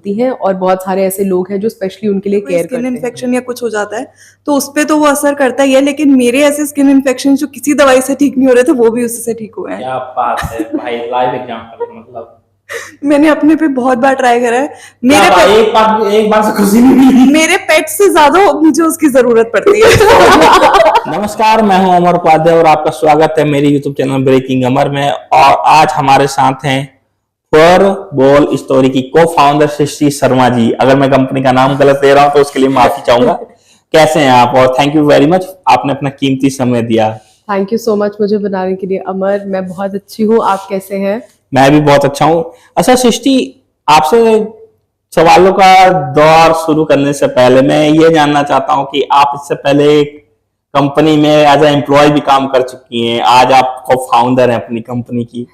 होती हैं और बहुत सारे ऐसे लोग हैं जो स्पेशली उनके लिए केयर करते स्किन हैं। इन्फेक्शन या कुछ हो जाता है तो उस पे तो वो असर करता ही है, लेकिन मेरे ऐसे स्किन इन्फेक्शन जो किसी दवाई से ठीक नहीं हो रहे थे वो भी उससे ठीक हुए हैं। क्या बात है भाई, लाइव एग्जांपल मतलब। मैंने अपने पे बहुत बार ट्राई करा है। एक बार से खुशी नहीं मिली। मेरे पेट से ज्यादा मुझे उसकी जरूरत पड़ती है। नमस्कार, मैं हूं अमर उपाध्याय और आपका स्वागत है मेरे YouTube चैनल ब्रेकिंग अमर में। और आज हमारे साथ हैं फॉर बॉल स्टोरी की को फाउंडर सृष्टि शर्मा जी। अगर मैं कंपनी का नाम गलत दे रहा हूं तो उसके लिए माफी चाहूंगा। कैसे हैं आप? और थैंक यू वेरी मच, आपने अपना कीमती समय दिया। थैंक यू सो मच मुझे बनाने के लिए अमर। मैं बहुत अच्छी हूँ, आप कैसे हैं? मैं भी बहुत अच्छा हूँ। अच्छा सृष्टि, आपसे सवालों का दौर शुरू करने से पहले मैं ये जानना चाहता हूँ कि आप इससे पहले एक कंपनी में एज ए एम्प्लॉय भी काम कर चुकी हैं, आज आप को फाउंडर हैं अपनी कंपनी की।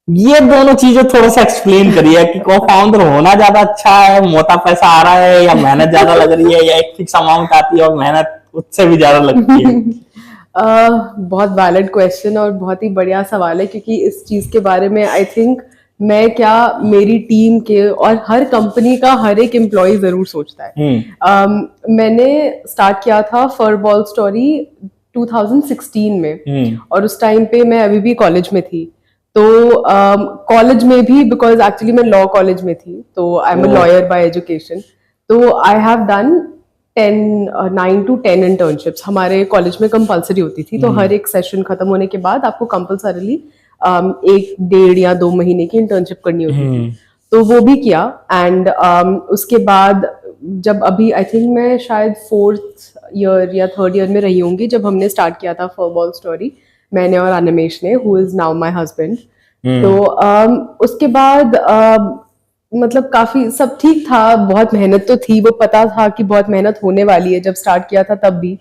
ये दोनों चीजें थोड़ा सा एक्सप्लेन करिए कि को फाउंडर होना ज्यादा अच्छा है, मोटा पैसा आ रहा है, या मेहनत ज्यादा लग रही है, या एक फिक्स अमाउंट आती है और मेहनत उससे भी ज्यादा लगती है? बहुत वैलिड क्वेश्चन और बहुत ही बढ़िया सवाल है, क्योंकि इस चीज़ के बारे में आई थिंक मैं क्या, मेरी टीम के और हर कंपनी का हर एक एम्प्लॉय जरूर सोचता है। मैंने स्टार्ट किया था फॉर बॉल स्टोरी 2016 में, और उस टाइम पे मैं अभी भी कॉलेज में थी। तो कॉलेज में भी, बिकॉज एक्चुअली मैं लॉ कॉलेज में थी, तो I am a lawyer by education. तो I have done 9 to 10 internships. हमारे कॉलेज में कंपलसरी होती थी, तो हर एक सेशन खत्म होने के बाद आपको कंपलसरीली 1, 1.5 या 2 महीने की इंटर्नशिप करनी होती थी। तो वो भी किया। एंड उसके बाद जब अभी आई थिंक मैं शायद 4th ईयर या 3rd ईयर में रही होंगी जब हमने स्टार्ट किया था फॉर बॉल स्टोरी, मैंने और अनिमेश ने, who is now my husband. तो उसके बाद मतलब काफी सब ठीक था। बहुत मेहनत तो थी, वो पता था कि बहुत मेहनत होने वाली है जब स्टार्ट किया था तब भी।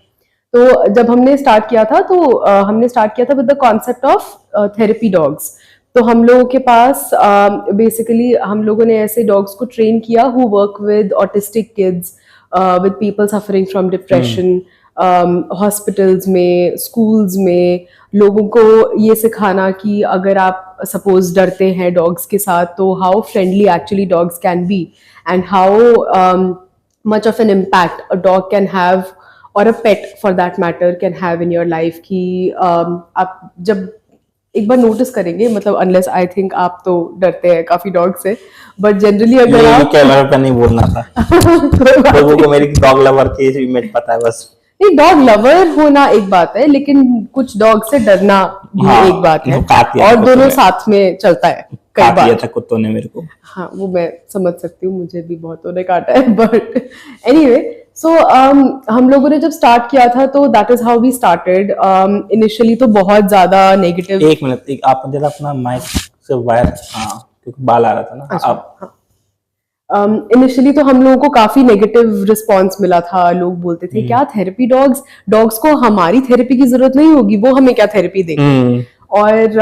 तो जब हमने स्टार्ट किया था तो हमने स्टार्ट किया था with the concept of therapy dogs. तो हम लोगों के पास बेसिकली हम लोगों ने ऐसे डॉग्स को ट्रेन किया who work with autistic kids, with people suffering from depression, hospitals में, स्कूल्स में, लोगों को ये सिखाना कि अगर आप सपोज डरते हैं डॉग्स के साथ तो how friendly actually dogs can be, and how much of an impact a dog can have और a pet for that matter can have in your life. कि आप जब एक बार नोटिस करेंगे, मतलब अनलेस आई थिंक आप तो डरते हैं काफी डॉग से, बट जनरली अगर आप कैमरा पे नहीं बोलना था। लोगों को मेरी डॉग लवर की इमेज पता है बस। नहीं, डॉग लवर होना एक बात है, लेकिन कुछ डॉग से डरना भी एक बात है, और दोनों साथ में चलता है कई बार। था कुत्तों ने मेरे को। हाँ, वो मैं समझ सकती हूँ, मुझे भी बहुतों ने काटा है, बट एनीवे। सो हम लोगों ने जब स्टार्ट किया था तो that is how we started. Initially तो बहुत ज्यादा नेगेटिव। एक मिनट, आप जरा अपना माइक से वायर, हाँ क्योंकि बाल आ रहा था ना। अच्छा, हाँ। इनिशियली तो हम लोगों को काफी नेगेटिव रिस्पॉन्स मिला था। लोग बोलते थे क्या थेरेपी डॉग्स को हमारी थेरेपी की जरूरत नहीं होगी, वो हमें क्या थेरेपी देंगे। और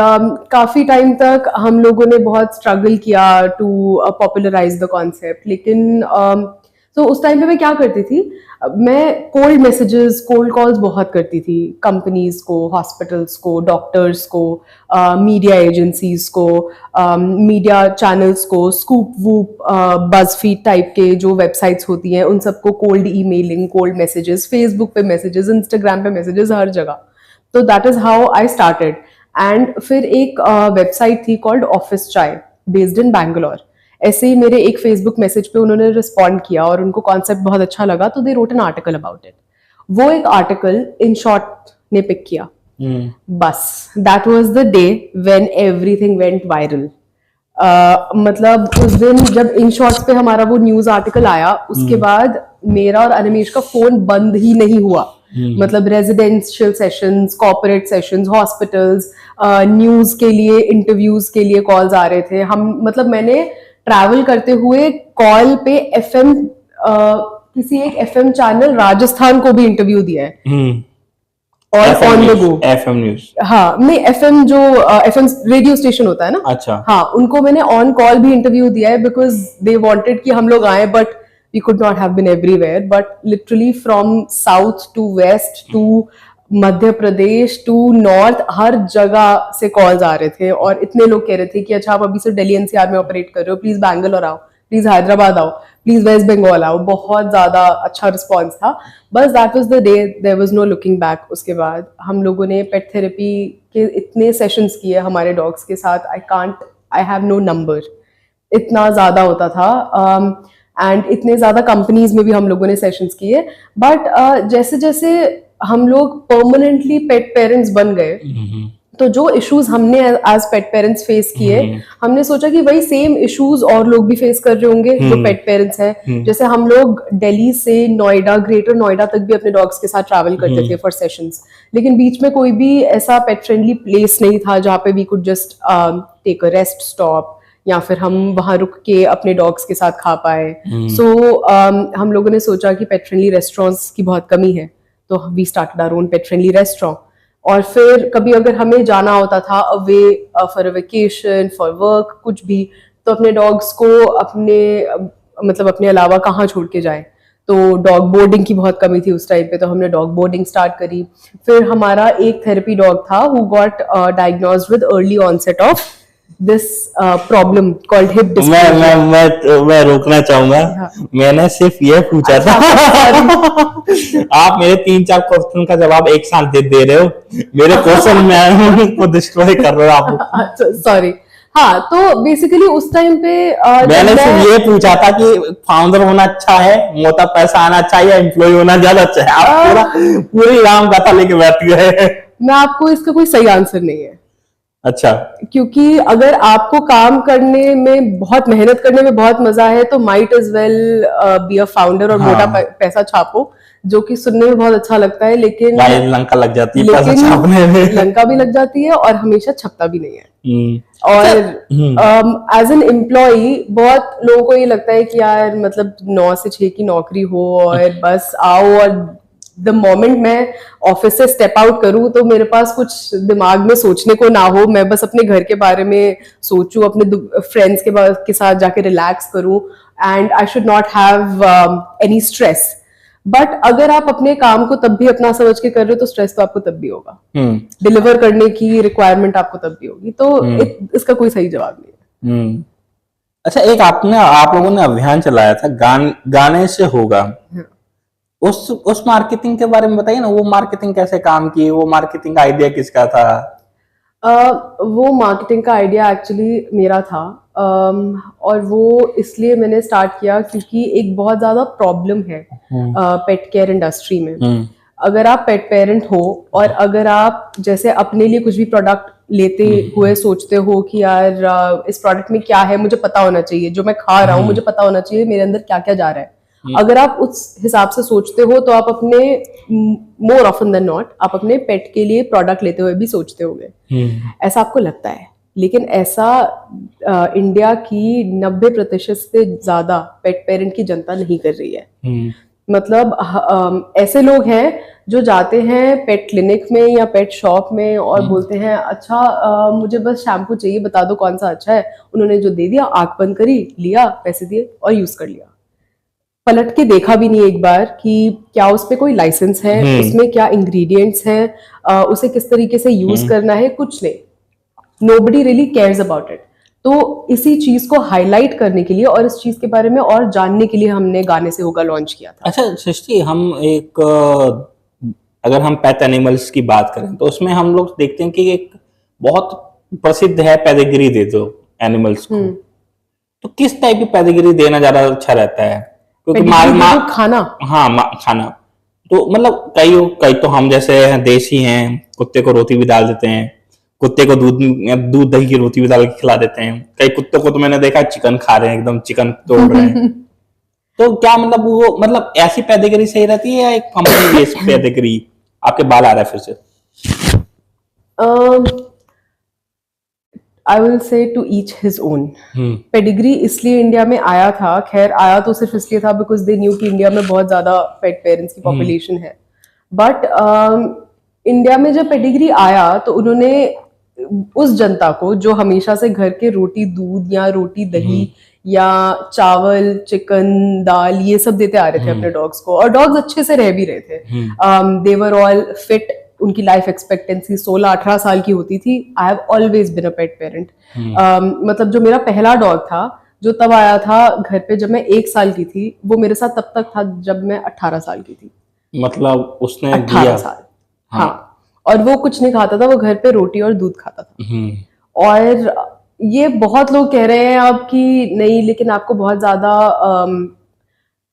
काफी टाइम तक हम लोगों ने बहुत स्ट्रगल किया टू पॉपुलराइज द कॉन्सेप्ट। लेकिन तो उस टाइम पे मैं क्या करती थी, मैं कोल्ड मैसेजेस, कोल्ड कॉल्स बहुत करती थी कंपनीज को, हॉस्पिटल्स को, डॉक्टर्स को, मीडिया एजेंसीज को, मीडिया चैनल्स को, स्कूप वूप, बज़फीड टाइप के जो वेबसाइट्स होती हैं उन सबको cold emailing, cold messages, Facebook पे मैसेजेस, इंस्टाग्राम पे मैसेजेस, हर जगह। तो that is how I started. And फिर एक वेबसाइट थी कॉल्ड ऑफिस चाय, बेस्ड इन बैंगलोर। ऐसे ही मेरे एक फेसबुक मैसेज पे उन्होंने रिस्पॉन्ड किया और उनको कॉन्सेप्ट बहुत अच्छा लगा, तो they wrote an article about it. वो एक आर्टिकल इन शॉर्ट ने पिक किया। बस that was the day when everything went viral. मतलब उस दिन जब इन शॉर्ट्स पे हमारा वो न्यूज आर्टिकल आया, उसके बाद मेरा और अनिमेश का फोन बंद ही नहीं हुआ। मतलब residential sessions, corporate sessions, hospitals, news के लिए, इंटरव्यूज के लिए कॉल्स आ रहे थे। हम मतलब मैंने ट्रैवल करते हुए कॉल पे एफएम, किसी एक एफएम चैनल राजस्थान को भी इंटरव्यू दिया है, और on the go. FM news, हाँ, नहीं एफएम जो एफएम रेडियो स्टेशन होता है ना, अच्छा हाँ, उनको मैंने ऑन कॉल भी इंटरव्यू दिया है, बिकॉज दे वांटेड कि हम लोग आए, but we could not have been everywhere. But literally from south to west to Madhya Pradesh to north, हर जगह से कॉल्स आ रहे थे, और इतने लोग कह रहे थे कि अच्छा आप अभी से दिल्ली एनसीआर में ऑपरेट कर रहे हो, प्लीज बैंगलोर आओ। प्लीज हैदराबाद आओ, प्लीज वेस्ट बंगाल आओ। बहुत ज्यादा अच्छा रिस्पॉन्स था। बस that was the day, there was no looking back. उसके बाद हम लोगों ने पेट थेरेपी के इतने सेशंस किए हमारे डॉग्स के साथ, आई हैव नो नंबर, इतना ज्यादा होता था। एंड इतने ज्यादा कंपनीज में भी हम लोगों ने सेशंस किए। बट जैसे जैसे हम लोग परमानेंटली पेट पेरेंट्स बन गए, तो जो इश्यूज हमने एज पेट पेरेंट्स फेस किए, हमने सोचा कि वही सेम इश्यूज और लोग भी फेस कर रहे होंगे जो पेट पेरेंट्स हैं। जैसे हम लोग दिल्ली से नोएडा, ग्रेटर नोएडा तक भी अपने डॉग्स के साथ ट्रैवल करते थे फॉर सेशंस, लेकिन बीच में कोई भी ऐसा पेट फ्रेंडली प्लेस नहीं था जहाँ पे we could just take a rest stop, या फिर हम वहां रुक के अपने डॉग्स के साथ खा पाए। सो हम लोगों ने सोचा कि पेट फ्रेंडली रेस्टोरेंट्स की बहुत कमी है, तो we started our own pet friendly restaurant. और फिर कभी अगर हमें जाना होता था away for a vacation, for work, कुछ भी, तो अपने डॉग्स को अपने अलावा कहाँ छोड़ के जाए। तो डॉग बोर्डिंग की बहुत कमी थी उस टाइम पे, तो हमने डॉग बोर्डिंग स्टार्ट करी। फिर हमारा एक थेरेपी डॉग था who got diagnosed with early onset of this problem called hip dysplasia. मैं रोकना चाहूंगा। हाँ। मैंने सिर्फ ये पूछा था। आप मेरे 3-4 क्वेश्चन का जवाब एक साथ दे रहे हो, मेरे क्वेश्चन में को डिस्ट्रॉय कर रहे हो आप। सॉरी। हाँ, तो बेसिकली उस टाइम पे मैंने सिर्फ ये पूछा था कि फाउंडर होना अच्छा है, मोटा पैसा आना चाहिए, एम्प्लॉय होना ज्यादा अच्छा है। आप पूरी राम कथा लेके बैठ गए। मैं आपको इसका कोई सही आंसर नहीं है। अच्छा। क्योंकि अगर आपको काम करने में, बहुत मेहनत करने में बहुत मजा है, तो might as well be a founder और मोटा पैसा छापो, जो कि सुनने में बहुत अच्छा लगता है, लेकिन लंका लग जाती है पैसा छापने में। लंका भी लग जाती है और हमेशा छपता भी नहीं है। और एज एन एम्प्लॉई बहुत लोगों को ये लगता है कि यार मतलब 9 से 6 की नौकरी हो और बस आओ, और द मोमेंट मैं ऑफिस से स्टेप आउट करूं तो मेरे पास कुछ दिमाग में सोचने को ना हो, मैं बस अपने घर के बारे में सोचूं, अपने फ्रेंड्स के साथ जाके रिलैक्स करूं, and I should not have any stress. But अगर आप अपने काम को तब भी अपना समझ के कर रहे हो, तो स्ट्रेस तो आपको तब भी होगा, डिलीवर करने की रिक्वायरमेंट आपको तब भी होगी। तो इसका कोई सही जवाब नहीं है। अच्छा, एक आप लोगों ने अभियान चलाया था गाने से होगा। उस मार्केटिंग के बारे में बताइए ना, वो मार्केटिंग कैसे काम की, वो मार्केटिंग का आइडिया किसका था? वो मार्केटिंग का आइडिया एक्चुअली मेरा था, और वो इसलिए मैंने स्टार्ट किया क्योंकि एक बहुत ज्यादा प्रॉब्लम है पेट केयर इंडस्ट्री में। अगर आप पेट पेरेंट हो और अगर आप जैसे अपने लिए कुछ भी प्रोडक्ट लेते हुए सोचते हो कि यार इस प्रोडक्ट में क्या है, मुझे पता होना चाहिए, जो मैं खा रहा हूँ मुझे पता होना चाहिए मेरे अंदर क्या क्या जा रहा है, अगर आप उस हिसाब से सोचते हो तो आप अपने, मोर ऑफन देन नॉट, आप अपने पेट के लिए प्रोडक्ट लेते हुए भी सोचते होंगे। ऐसा आपको लगता है, लेकिन ऐसा इंडिया की 90% से ज्यादा पेट पेरेंट की जनता नहीं कर रही है। मतलब ऐसे लोग हैं जो जाते हैं पेट क्लिनिक में या पेट शॉप में और बोलते हैं अच्छा मुझे बस शैम्पू चाहिए, बता दो कौन सा अच्छा है। उन्होंने जो दे दिया, आंख बंद करी, लिया, पैसे दिए और यूज कर लिया। पलट के देखा भी नहीं एक बार कि क्या उस पे कोई लाइसेंस है, उसमें क्या इंग्रेडिएंट्स हैं, उसे किस तरीके से यूज करना है, कुछ नहीं। Nobody really cares about it. तो इसी चीज को हाईलाइट करने के लिए और इस चीज के बारे में और जानने के लिए हमने गाने से होगा लॉन्च किया था। अच्छा सृष्टि, हम अगर हम पेट एनिमल्स की बात करें तो उसमें हम लोग देखते हैं कि एक बहुत प्रसिद्ध है पेडिग्री दे दो एनिमल्स को। तो किस टाइप की पेडिग्री देना ज्यादा अच्छा रहता है? क्योंकि खाना, हाँ खाना तो मतलब कई तो हम जैसे देसी हैं, कुत्ते को रोटी भी डाल देते हैं, कुत्ते को दूध दही की रोटी भी डाल के खिला देते हैं। कई कुत्तों को तो मैंने देखा चिकन खा रहे हैं, एकदम चिकन तोड़ रहे हैं। तो क्या मतलब ऐसी पेडिग्री सही रहती है या एक कंपनी बेस्ड पेडिग्री? आपके बाल आ रहा है फिर से। I will say to each his own. Pedigree इसलिए इंडिया में आया था, खैर आया तो सिर्फ इसलिए था बिकॉज दे न्यू कि इंडिया में बहुत ज्यादा पेट पेरेंट्स की पॉपुलेशन है। बट इंडिया में जब पेडिग्री आया तो उन्होंने उस जनता को जो हमेशा से घर के रोटी दूध या रोटी दही या चावल चिकन दाल ये सब देते आ रहे थे अपने डॉग्स को, और डॉग्स अच्छे से रह भी रहे थे, दे वर ऑल फिट, उनकी लाइफ एक्सपेक्टेंसी 16-18 साल की होती थी। I have always been a pet parent. मतलब जो मेरा पहला डॉग था जो तब आया था घर पे जब मैं 1 साल की थी, वो मेरे साथ तब तक था जब मैं 18 साल की थी। मतलब उसने 18 दिया। साल, हाँ। हाँ। और वो कुछ नहीं खाता था, वो घर पे रोटी और दूध खाता था। और ये बहुत लोग कह रहे हैं अब कि नहीं, लेकिन आपको बहुत ज्यादा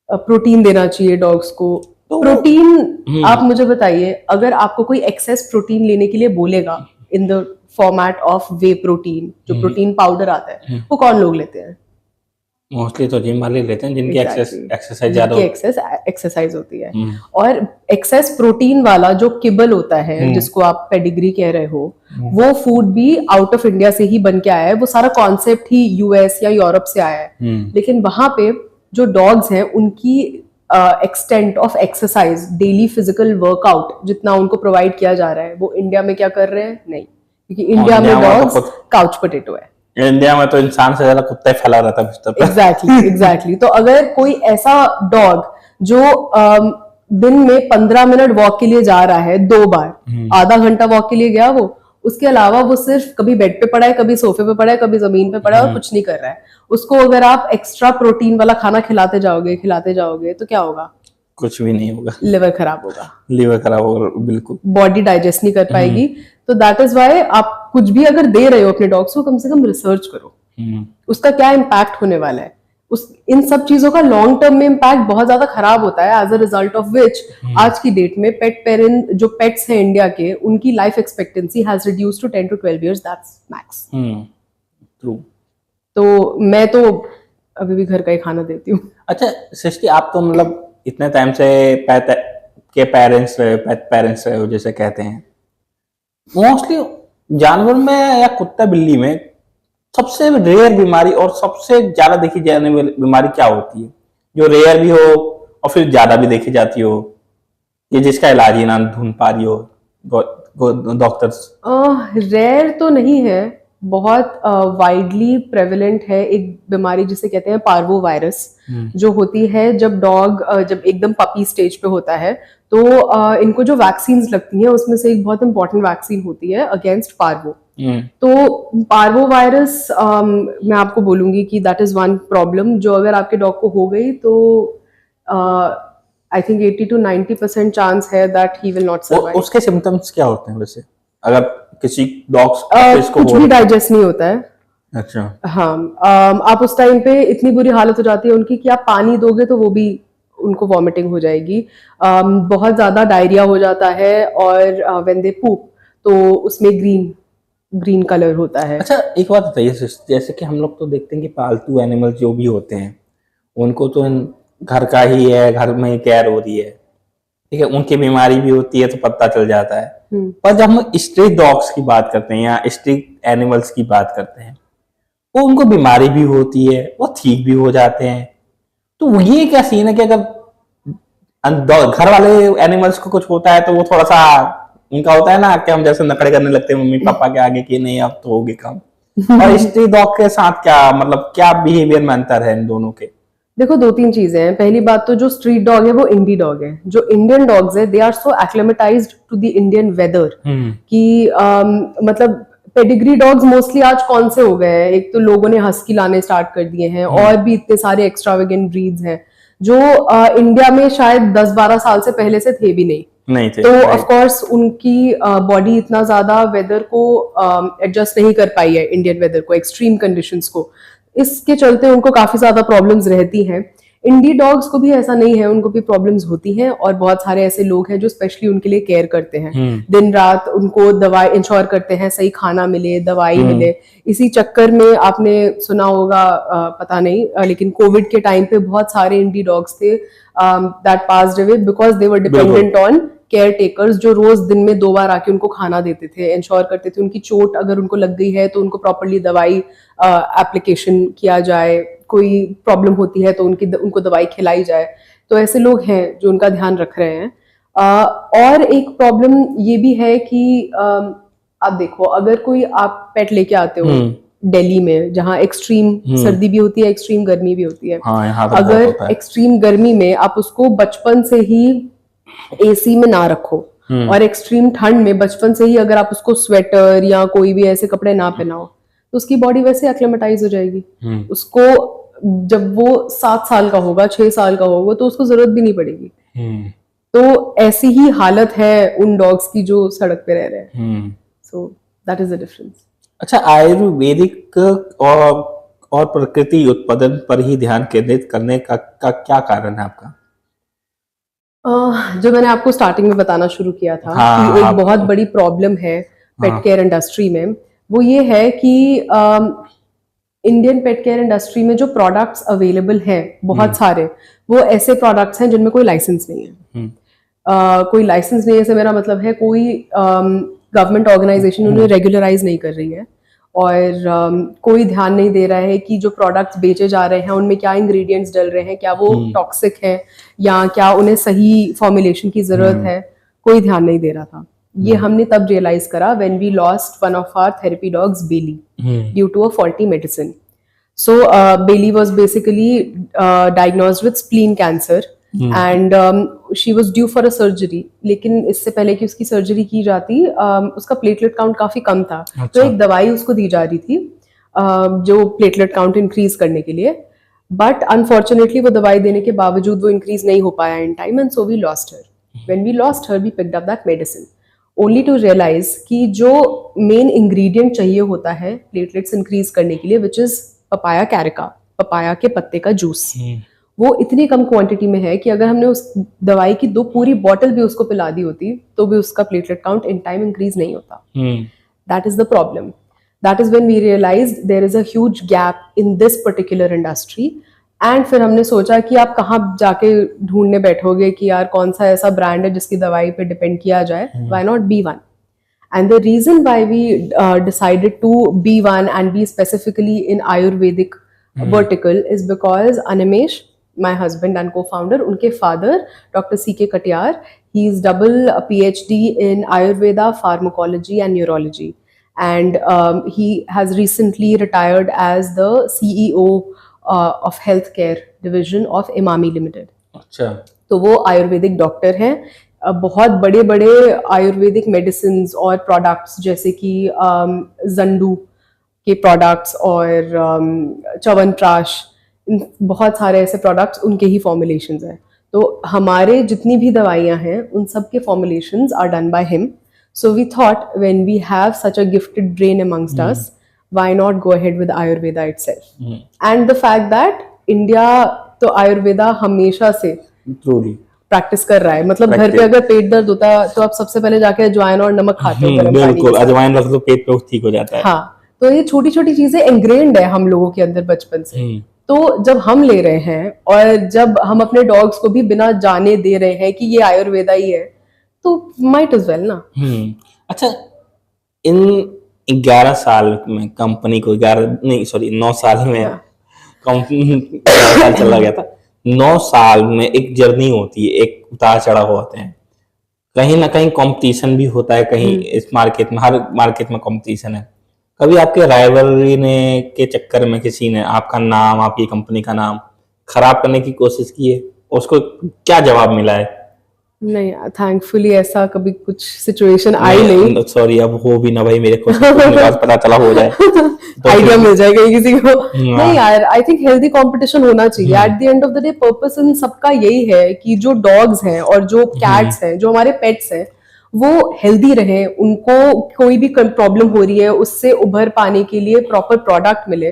प्रोटीन देना चाहिए डॉग्स को। तो प्रोटीन, आप मुझे बताइए, अगर आपको कोई एक्सेस प्रोटीन लेने के लिए बोलेगा in the format of way protein, जो प्रोटीन पाउडर आता है, वो कौन लोग लेते हैं? मोस्टली तो जिम वाले लेते हैं जिनकी Exactly. एक्सरसाइज ज्यादा जिनकी एक्सरसाइज होती है। और एक्सेस प्रोटीन वाला जो किबल होता है, जिसको आप पेडिग्री कह रहे हो, वो फूड भी आउट ऑफ इंडिया से ही बन के आया है। वो सारा कॉन्सेप्ट ही यूएस या यूरोप से आया है। लेकिन वहां पे जो डॉग्स हैं, उनकी extent of exercise, daily physical workout जितना उनको प्रोवाइड किया जा रहा है, वो इंडिया में क्या कर रहे हैं? नहीं, क्योंकि इंडिया में डॉग्स काउच पोटैटो है। इंडिया में तो इंसान से ज्यादा कुत्ता ही फैला रहता है बिस्तर पे। एग्जैक्टली। तो अगर कोई ऐसा डॉग जो दिन में 15 मिनट वॉक के लिए जा रहा है 2 बार, आधा घंटा वॉक के लिए गया वो, उसके अलावा वो सिर्फ कभी बेड पे पड़ा है, कभी सोफे पे पड़ा है, कभी जमीन पे पड़ा है और कुछ नहीं कर रहा है, उसको अगर आप एक्स्ट्रा प्रोटीन वाला खाना खिलाते जाओगे तो क्या होगा? कुछ भी नहीं होगा। लिवर खराब होगा, बिल्कुल। बॉडी डाइजेस्ट नहीं कर पाएगी। तो दैट इज वाई आप कुछ भी अगर दे रहे हो अपने डॉग्स को, कम से कम रिसर्च करो उसका क्या इम्पैक्ट होने वाला है। इन सब चीजों का लॉन्ग टर्म में इम्पैक्ट बहुत ज्यादा खराब होता है, as a result of which आज की डेट में जो पेट्स हैं इंडिया के, उनकी life expectancy has reduced to 10 to 12 years, that's max. True. तो मैं तो अभी भी घर का ही खाना देती हूँ। अच्छा सृष्टि, आप तो मतलब इतने टाइम से पेट पेरेंट्स रहे हो, जैसे कहते हैं, मोस्टली जानवर में या कुत्ता बिल्ली में सबसे रेयर बीमारी और सबसे ज्यादा देखी जाने वाली बीमारी क्या होती है, जो रेयर भी हो और फिर ज्यादा भी देखी जाती हो, ये जिसका इलाज ही ना ढूंढ पा रही हो डॉक्टर्स? रेयर तो नहीं है, बहुत वाइडली प्रेवलेंट है एक बीमारी जिसे कहते हैं पार्वो वायरस, जो होती है जब डॉग जब एकदम पपी स्टेज पे होता है, तो इनको जो वैक्सीन्स लगती हैं उसमें से एक बहुत इंपॉर्टेंट वैक्सीन होती है अगेंस्ट पार्वो। तो पार्वो वायरस, मैं आपको बोलूंगी कि दैट इज वन प्रॉब्लम जो अगर आपके डॉग को हो गई तो आई थिंक 80 to 90% चांस है that he will not survive. उसके सिम्टम्स क्या होते हैं वैसे, अगर किसी डॉग्स को कुछ भी डाइजेस्ट नहीं होता है। अच्छा। हाँ, आप उस टाइम पे इतनी बुरी हालत हो जाती है उनकी कि आप पानी दोगे तो वो भी उनको वॉमिटिंग हो जाएगी, बहुत ज्यादा डायरिया हो जाता है, और व्हेन दे पूप तो उसमें ग्रीन कलर होता है। अच्छा एक बात बताइए, जैसे कि हम लोग तो देखते हैं कि पालतू एनिमल जो भी होते हैं उनको तो घर का ही है, घर में ही केयर हो रही है, ठीक है, उनकी बीमारी भी होती है तो पता चल जाता है। पर जब हम स्ट्रीट डॉग्स की बात करते हैं या स्ट्रीट एनिमल्स की बात करते हैं, वो उनको बीमारी भी होती है, वो ठीक भी हो जाते हैं, तो ये क्या सीन है कि अगर घर वाले एनिमल्स को कुछ होता है तो वो थोड़ा सा उनका होता है ना कि हम जैसे नखड़े करने लगते हैं मम्मी पापा के आगे कि नहीं अब तो होगी काम, और स्ट्रीट डॉग के साथ क्या मतलब क्या बिहेवियर में अंतर है इन दोनों के? देखो, 2-3 चीजें हैं। पहली बात तो जो स्ट्रीट डॉग है वो इंडी डॉग है। जो इंडियन डॉग्स है they are so acclimatized to the Indian weather कि मतलब पेडिग्री डॉग्स मोस्टली आज कौन से हो गए हैं, एक तो लोगों ने हस्की लाने स्टार्ट कर दिए हैं, और भी इतने सारे एक्स्ट्रावेगेंट ब्रीड्स हैं जो इंडिया में शायद 10-12 साल से पहले से थे भी नहीं थे। तो ऑफ कोर्स उनकी बॉडी इतना ज्यादा वेदर को एडजस्ट नहीं कर पाई है, इंडियन वेदर को, एक्सट्रीम कंडीशंस को, इसके चलते उनको काफी ज्यादा प्रॉब्लम्स रहती हैं। इंडी डॉग्स को भी ऐसा नहीं है, उनको भी प्रॉब्लम्स होती हैं, और बहुत सारे ऐसे लोग हैं जो स्पेशली उनके लिए केयर करते हैं, दिन रात उनको दवाई इंश्योर करते हैं, सही खाना मिले, दवाई मिले। इसी चक्कर में आपने सुना होगा, पता नहीं, लेकिन कोविड के टाइम पे बहुत सारे इंडी डॉग्स थे that passed away because they were dependent on care takers, जो रोज दिन में 2 बार आके उनको खाना देते थे, इंश्योर करते थे उनकी चोट अगर उनको लग गई है तो उनको प्रॉपरली दवाई एप्लीकेशन किया जाए, कोई प्रॉब्लम होती है तो उनको दवाई खिलाई जाए। तो ऐसे लोग हैं जो उनका ध्यान रख रहे हैं। और एक प्रॉब्लम ये भी है कि आप देखो, अगर कोई आप पेट लेके आते हो दिल्ली में, जहाँ एक्सट्रीम सर्दी भी होती है, एक्सट्रीम गर्मी भी होती है, हाँ, अगर एक्सट्रीम गर्मी में आप उसको बचपन से ही एसी में ना रखो, और एक्सट्रीम ठंड में बचपन से ही अगर आप उसको स्वेटर या कोई भी ऐसे कपड़े ना पहनाओ, तो उसकी बॉडी वैसे एक्लेमेटाइज हो जाएगी। हम्म। उसको जब वो 7 साल का होगा, 6 साल का होगा, तो उसको जरूरत भी नहीं पड़ेगी। हम्म। तो ऐसी ही हालत है उन डॉग्स की जो सड़क पे रह रहे हैं। Hmm. So that is the difference. अच्छा, आयुर्वेदिक और प्रकृति उत्पादन पर ही ध्यान केंद्रित करने का क्या कारण है आपका? जो मैंने आपको स्टार्टिंग में बताना शुरू किया था हाँ, कि एक आप बहुत बड़ी प्रॉब्लम है पेट हाँ। केयर इंडस्ट्री में, वो ये है कि इंडियन पेट केयर इंडस्ट्री में जो प्रोडक्ट्स अवेलेबल हैं बहुत सारे, वो ऐसे प्रोडक्ट्स हैं जिनमें कोई लाइसेंस नहीं है। हम्म। कोई लाइसेंस नहीं है से मेरा मतलब है कोई गवर्नमेंट ऑर्गेनाइजेशन उन्हें रेगुलराइज नहीं कर रही है, और कोई ध्यान नहीं दे रहा है कि जो प्रोडक्ट्स बेचे जा रहे हैं उनमें क्या इंग्रेडिएंट्स डल रहे हैं, क्या वो टॉक्सिक है या क्या उन्हें सही फॉर्मुलेशन की जरूरत है, कोई ध्यान नहीं दे रहा था। ये हमने तब रियलाइज करा when we lost one of our therapy dogs Bailey due to a faulty medicine. So Bailey was basically diagnosed with spleen cancer and she was due for a surgery. लेकिन इससे पहले कि उसकी सर्जरी की जाती उसका platelet count काफी कम था। तो एक दवाई उसको दी जा रही थी जो प्लेटलेट काउंट इंक्रीज करने के लिए, बट अनफॉर्चुनेटली वो दवाई देने के बावजूद वो इंक्रीज नहीं हो पाया in time, and so we lost her. When we lost her we picked up that medicine only to realise कि जो मेन इंग्रेडिएंट चाहिए होता है प्लेटलेट्स इंक्रीज करने के लिए, which is papaya Carica, papaya के पत्ते का जूस, वो इतनी कम क्वांटिटी में है कि अगर हमने उस दवाई की 2 पूरी बॉटल भी उसको पिला दी होती तो भी उसका platelet count in time increase नहीं होता। That is the problem. That is when we realised there is a huge gap in this particular industry. And फिर हमने सोचा कि आप कहाँ जाके ढूंढने बैठोगे कि यार कौन सा ऐसा ब्रांड है जिसकी दवाई पे डिपेंड किया जाए, why not be one. And the reason why we decided to be one and be specifically in Ayurvedic vertical is because Animesh, my husband and co-founder, unke father, Dr. C.K. Katiyar, he is double PhD in Ayurveda, pharmacology and neurology. And he has recently retired as the CEO of healthcare division of Emami Limited. अच्छा। तो वो Ayurvedic doctor हैं। बहुत बड़े बड़े Ayurvedic medicine और products जैसे कि जंडू के प्रोडक्ट्स और च्यवनप्राश, बहुत सारे ऐसे प्रोडक्ट्स उनके ही फॉर्मुलेशंस हैं। तो हमारे जितनी भी दवाइयां हैं उन सब के formulations are done by him. So we thought when we have such a gifted brain amongst us, why not go ahead with Ayurveda itself. And the fact that India तो आयुर्वेदा हमेशा से ट्रूली प्रैक्टिस कर रहा है, मतलब घर पे अगर पेट दर्द होता है तो आप सबसे पहले जाके अजवाइन और नमक खाते हो गर्म पानी बिल्कुल, के साथ। अजवाइन रख दो पेट पे ठीक हो जाता है। हाँ, तो ये छोटी छोटी चीजें इंग्रेन्ड है हम लोगों के अंदर बचपन से। तो जब हम ले रहे हैं और जब हम अपने डॉग्स को भी बिना जाने दे रहे हैं कि ये आयुर्वेदा ही है, तो माइट एज वेल ना। अच्छा, इन 11 साल में कंपनी को 9 साल में कंपनी 11 साल चला गया था। 9 साल में एक जर्नी होती है, एक उतार चढ़ाव होते हैं, कहीं ना कहीं कंपटीशन भी होता है, कहीं इस मार्केट में, हर मार्केट में कंपटीशन है। कभी आपके राइवलरी ने के चक्कर में किसी ने आपका नाम, आपकी कंपनी का नाम खराब करने की कोशिश की है? उसको क्या जवाब मिला है? नहीं, थैंकफुली ऐसा कभी कुछ सिचुएशन आई नहीं। सॉरी, अब हो भी ना भाई, मेरे को पता चला हो जाए तो आइडिया मिल जाएगा किसी को। नहीं यार, आई थिंक हेल्दी कंपटीशन होना चाहिए। At the end of the day purpose in सबका यही है कि जो डॉग्स हैं और जो कैट्स हैं, जो हमारे पेट्स हैं, वो हेल्दी रहे, उनको कोई भी प्रॉब्लम हो रही है उससे उभर पाने के लिए प्रॉपर प्रोडक्ट मिले।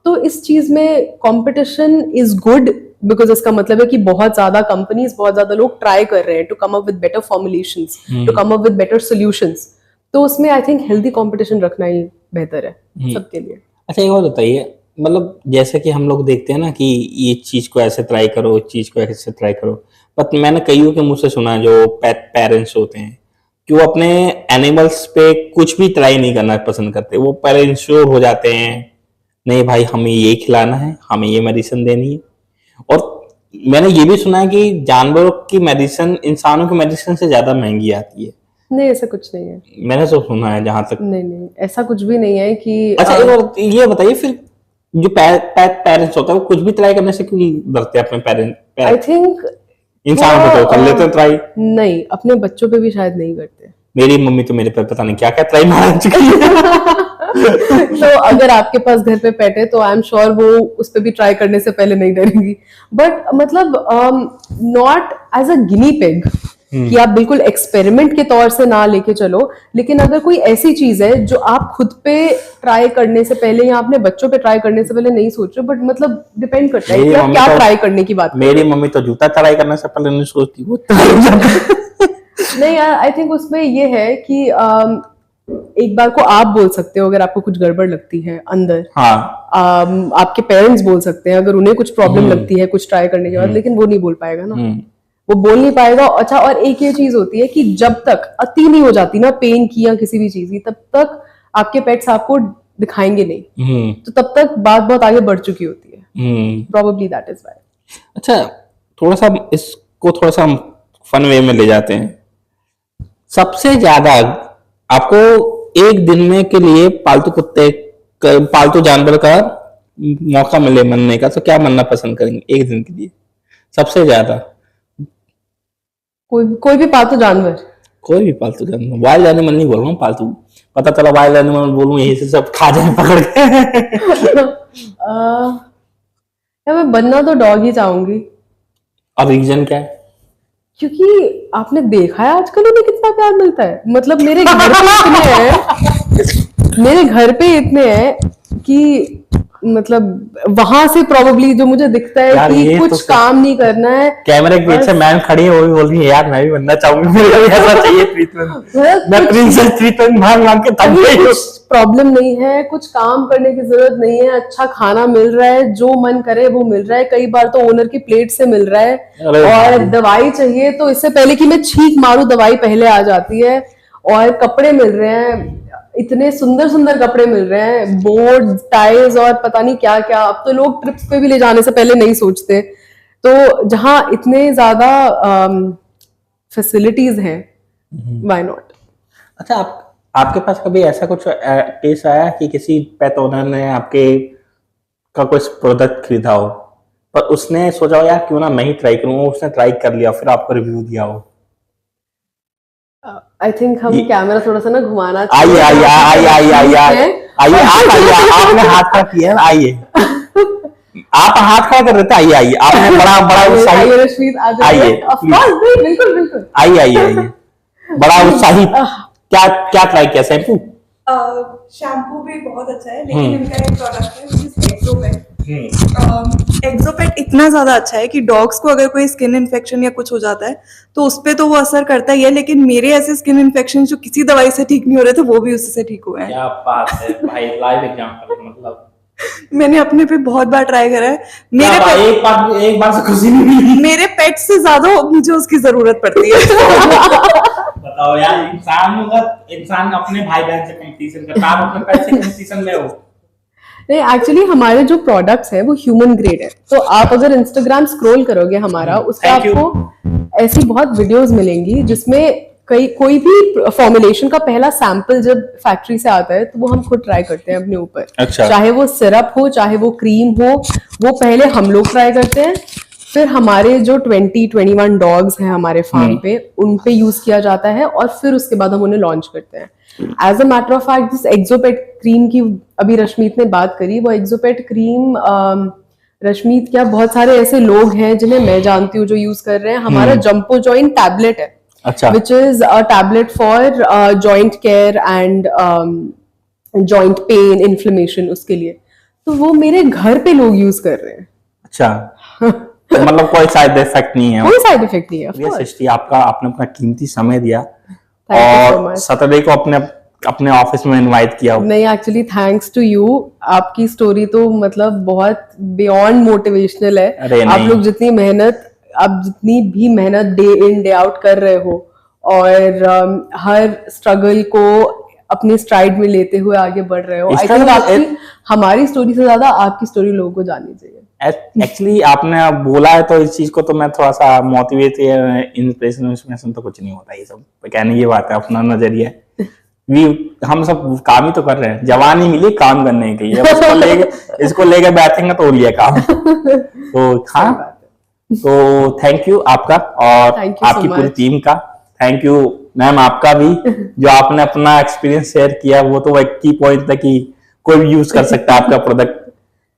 तो इस चीज में कंपटीशन इज गुड, बिकॉज इसका मतलब है कि बहुत ज्यादा कंपनीज, बहुत ज्यादा लोग ट्राई कर रहे हैं to come up with better formulations, to come up with better solutions. तो उसमें आई थिंक हेल्दी कंपटीशन रखना ही बेहतर है सबके लिए। अच्छा, एक और बताइए, मतलब जैसे कि हम लोग देखते हैं ना कि ये चीज को ऐसे ट्राई करो, इस चीज को ऐसे ट्राई करो, पर मैंने कईयों के मुंह से सुना है जो पेट पेरेंट्स होते हैं कि वो अपने एनिमल्स पे कुछ भी ट्राई नहीं करना पसंद करते। वो पहले इंश्योर हो जाते हैं, नहीं भाई हमें ये खिलाना है, हमें ये मेडिसिन देनी है। और मैंने ये भी सुना है कि जानवरों की मेडिसिन इंसानों की मेडिसिन से ज्यादा महंगी आती है। नहीं, ऐसा कुछ नहीं है। मैंने तो सुना है जहां तक। नहीं, ऐसा कुछ भी नहीं है कि। अच्छा, एक और ये बताइए, फिर जो पेरेंट्स होता है वो कुछ भी ट्राई करने से क्यों डरते हैं अपने पेरेंट? आई थिंक इंसान को तो कर लेते हैं ट्राई। नहीं, अपने बच्चों पे भी शायद नहीं करते। मेरी मम्मी तो मेरे पे पता नहीं क्या क्या ट्राई मार चुकी है। तो अगर आपके पास घर पे पेट है तो आई एम श्योर वो उस पर भी ट्राई करने से पहले नहीं डरेंगी, बट मतलब not as a guinea pig कि आप बिल्कुल एक्सपेरिमेंट के तौर से ना लेके चलो, लेकिन अगर कोई ऐसी चीज है जो आप खुद पे ट्राई करने से पहले या अपने बच्चों पे ट्राई करने से पहले नहीं सोच रहे, बट मतलब डिपेंड करता है कि आप क्या ट्राई करने की बात मेरी मम्मी तो जूता ट्राई करने से पहले नहीं सोचती, वो नहीं यार, आई थिंक उसमें ये है कि एक बार को आप बोल सकते हो अगर आपको कुछ गड़बड़ लगती है अंदर, हाँ आपके पेरेंट्स बोल सकते हैं अगर उन्हें कुछ प्रॉब्लम लगती है कुछ ट्राई करने के बाद, लेकिन वो नहीं बोल पाएगा ना, वो बोल नहीं पाएगा। अच्छा, और एक ये चीज होती है कि जब तक अति नहीं हो जाती ना पेन की या किसी भी चीज की, तब तक आपके पेट्स आपको दिखाएंगे नहीं, तो तब तक बात बहुत आगे बढ़ चुकी होती है, प्रोबेबली दैट इज व्हाई। अच्छा, थोड़ा सा इसको थोड़ा सा फन वे में ले जाते हैं। सबसे ज्यादा आपको एक दिन में के लिए पालतू जानवर का मौका मिले मनने का, तो क्या मनना पसंद करेंगे एक दिन के लिए सबसे ज्यादा? कोई भी पालतू जानवर, कोई भी पालतू जानवर, वाइल्ड एनिमल नहीं बोल रहा हूँ, पालतू। पता चला वाइल्ड एनिमल बोलूं यही से सब खा जाए पकड़ के। मैं बनना तो डॉग ही चाहूंगी। और रीजन क्या है? क्योंकि आपने देखा है आजकल उन्हें कितना प्यार मिलता है, मतलब मेरे घर पे इतने हैं, मेरे घर पे इतने हैं कि मतलब वहां से प्रोबेबली जो मुझे दिखता है कि कुछ तो काम नहीं करना है। कैमरे के पीछे मैम खड़ी है, वो भी बोल रही है यार मैं भी बनना चाहूंगी, मुझे भी ऐसा चाहिए ट्रीटमेंट, मैं प्रिंसेस ट्रीटमेंट मांग मांग के थक गई हूं। प्रॉब्लम नहीं है, कुछ काम करने की जरूरत नहीं है, अच्छा खाना मिल रहा है, जो मन करे वो मिल रहा है, कई बार तो ओनर की प्लेट से मिल रहा है, और दवाई चाहिए तो इससे पहले कि मैं छींक मारूं दवाई पहले आ जाती है, और कपड़े मिल रहे हैं, इतने सुंदर सुंदर कपड़े मिल रहे हैं, बोर्ड टाइल्स और पता नहीं क्या क्या। अब तो लोग ट्रिप्स पे भी ले जाने से पहले नहीं सोचते, तो जहां इतने ज्यादा फैसिलिटीज हैं, व्हाई नॉट। अच्छा, आपके पास कभी ऐसा कुछ केस आया कि किसी पेट ओनर ने आपके का कुछ प्रोडक्ट खरीदा हो, पर उसने सोचा हो यार क्यों ना मैं ही ट्राई करूं, उसने ट्राई कर लिया फिर आपको रिव्यू दिया हो? आई थिंक हम कैमरा थोड़ा सा ना घुमाना आइए आइए आइए आइए आइए आइए आप आइए, आपने हाथ खड़ा किया है, आइए आप हाथ खड़ा कर रहे थे, आइए आइए, आपने बड़ा बड़ा उत्साही, आइए बिल्कुल बिल्कुल आइए आइए आइए, बड़ा उत्साही। क्या क्या ट्राई किया? शैम्पू? शैम्पू भी बहुत अच्छा है, लेकिन इनका एक प्रोडक्ट है एक्सोपेट। एक्सोपेट इतना ज्यादा अच्छा है कि डॉग्स को अगर कोई स्किन इन्फेक्शन या कुछ हो जाता है तो उस पे तो वो असर करता ही है, लेकिन मेरे ऐसे स्किन इन्फेक्शन जो किसी दवाई से ठीक नहीं हो रहे थे वो भी उससे ठीक हुए हैं। क्या बात है भाई, लाइव एग्जांपल। मतलब मैंने अपने पे बहुत बार ट्राई करा है, एक बार से खुशी नहीं मिली। मेरे पेट से ज्यादा मुझे उसकी जरूरत पड़ती है। बताओ यार, इंसान अपने भाई बहन से कंपटीशन करता है, आप अपने पेट से कंपटीशन में हो। नहीं, एक्चुअली हमारे जो प्रोडक्ट्स है वो ह्यूमन ग्रेड है, तो आप अगर इंस्टाग्राम स्क्रॉल करोगे हमारा, उसका आपको ऐसी बहुत वीडियोस मिलेंगी जिसमें कोई भी फॉर्मुलेशन का पहला सैंपल जब फैक्ट्री से आता है तो वो हम खुद ट्राई करते हैं अपने ऊपर। अच्छा। चाहे वो सिरप हो, चाहे वो क्रीम हो, वो पहले हम लोग ट्राई करते हैं, फिर हमारे जो 21 डॉग्स हैं हमारे फार्म पे, उन पे यूज किया जाता है, और फिर उसके बाद हम उन्हें लॉन्च करते हैं। As a matter of fact, जिस एक्सोपेट क्रीम की अभी रश्मीत ने बात करी, वो एक्सोपेट क्रीम रश्मीत क्या बहुत सारे ऐसे लोग हैं जिन्हें मैं जानती हूँ जो यूज कर रहे हैं। हमारा जंपो जॉइंट टैबलेट है, अच्छा, which is a tablet for joint care and joint pain, inflammation, उसके लिए, तो वो मेरे घर पे लोग यूज कर रहे हैं। अच्छा। तो मतलब कोई साइड इफेक्ट नहीं है? कोई साइड इफेक्ट नहीं है। सृष्टि, आपने अपना कीमती समय दिया Thank you so और much. सैटरडे को अपने ऑफिस में इनवाइट किया। नहीं, एक्चुअली थैंक्स टू यू, आपकी स्टोरी तो मतलब बहुत बियॉन्ड मोटिवेशनल है। आप लोग जितनी भी मेहनत डे इन डे आउट कर रहे हो, और हर स्ट्रगल को अपने स्ट्राइड में लेते हुए आगे बढ़ रहे हो, आई थिंक हमारी स्टोरी से ज्यादा आपकी स्टोरी लोगों को जाननी चाहिए। एक्चुअली आपने बोला है तो इस चीज को तो मैं थोड़ा सा मोटिवेट या इंस्पिरेशन तो कुछ नहीं होता, ये सब कहने की बात है, अपना नजरिया। हम सब काम ही तो कर रहे हैं, जवानी मिली काम करने के लिए, इसको लेके बैठेंगे तो हो लिया काम। तो हाँ, तो थैंक यू आपका और आपकी पूरी टीम का, थैंक यू मैम आपका भी जो आपने अपना एक्सपीरियंस शेयर किया वो तो एक की पॉइंट था कि कोई भी यूज कर सकता है आपका प्रोडक्ट।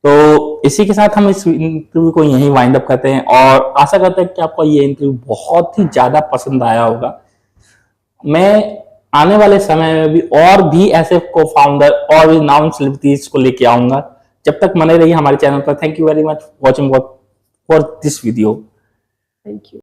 तो इसी के साथ हम इस इंटरव्यू को यहीं वाइंड अप करते हैं और आशा करते हैं कि आपको ये इंटरव्यू बहुत ही ज्यादा पसंद आया होगा। मैं आने वाले समय में भी और भी ऐसे को फाउंडर और भी नाउन सेलिब्रिटीज को लेके आऊंगा। जब तक बने रहिए हमारे चैनल पर। Thank you very much watching for this video. Thank you.